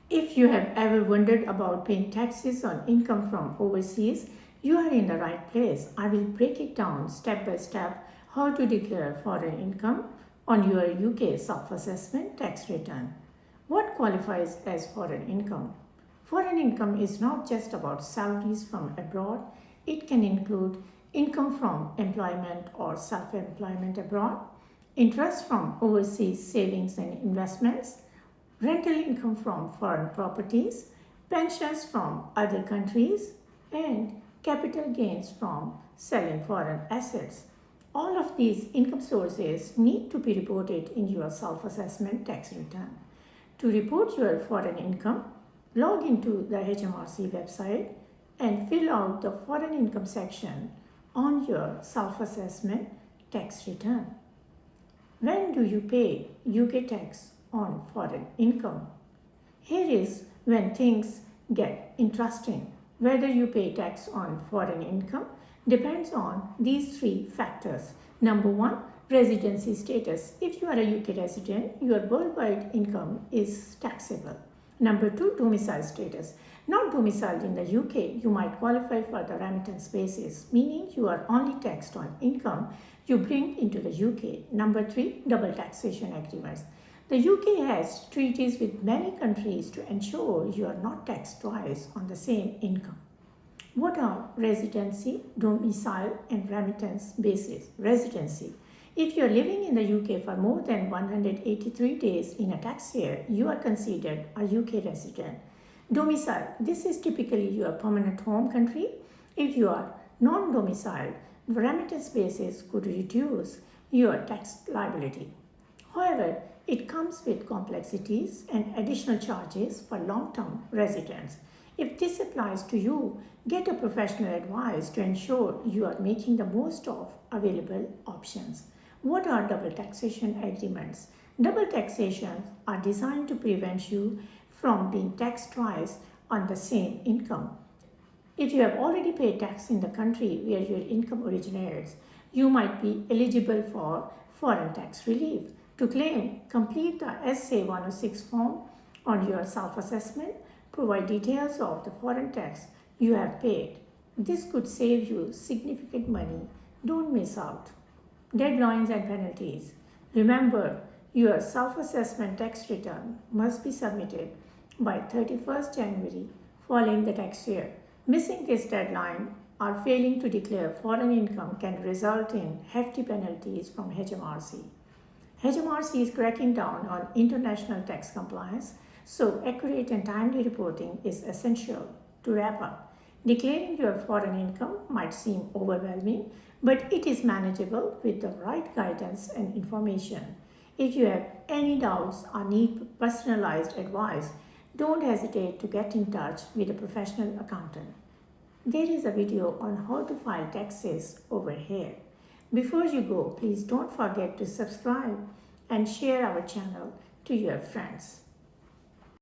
If you have ever wondered about paying taxes on income from overseas, you are in the right place. I will break it down step by step how to declare foreign income on your UK self-assessment tax return. What qualifies as foreign income? Foreign income is not just about salaries from abroad, it can include income from employment or self-employment abroad, interest from overseas savings and investments, rental income from foreign properties, pensions from other countries, and capital gains from selling foreign assets. All of these income sources need to be reported in your self-assessment tax return. To report your foreign income, log into the HMRC website and fill out the foreign income section on your self-assessment tax return. When do you pay UK tax on foreign income? Here is when things get interesting. Whether you pay tax on foreign income depends on these three factors. Number one, residency status. If you are a UK resident, your worldwide income is taxable. Number two, domicile status. Not domiciled in the UK, you might qualify for the remittance basis, meaning you are only taxed on income you bring into the UK. Number three, double taxation agreements. The UK has treaties with many countries to ensure you are not taxed twice on the same income. What are residency, domicile, and remittance basis? Residency. If you are living in the UK for more than 183 days in a tax year, you are considered a UK resident. Domicile. This is typically your permanent home country. If you are non-domiciled, the remittance basis could reduce your tax liability. However, it comes with complexities and additional charges for long-term residents. If this applies to you, get a professional advice to ensure you are making the most of available options. What are double taxation agreements? Double taxations are designed to prevent you from being taxed twice on the same income. If you have already paid tax in the country where your income originates, you might be eligible for foreign tax relief. To claim, complete the SA106 form on your self-assessment. Provide details of the foreign tax you have paid. This could save you significant money. Don't miss out. Deadlines and penalties. Remember, your self-assessment tax return must be submitted by 31st January following the tax year. Missing this deadline or failing to declare foreign income can result in hefty penalties from HMRC. HMRC is cracking down on international tax compliance, so accurate and timely reporting is essential. To wrap up, declaring your foreign income might seem overwhelming, but it is manageable with the right guidance and information. If you have any doubts or need personalized advice, don't hesitate to get in touch with a professional accountant. There is a video on how to file taxes over here. Before you go, please don't forget to subscribe and share our channel to your friends.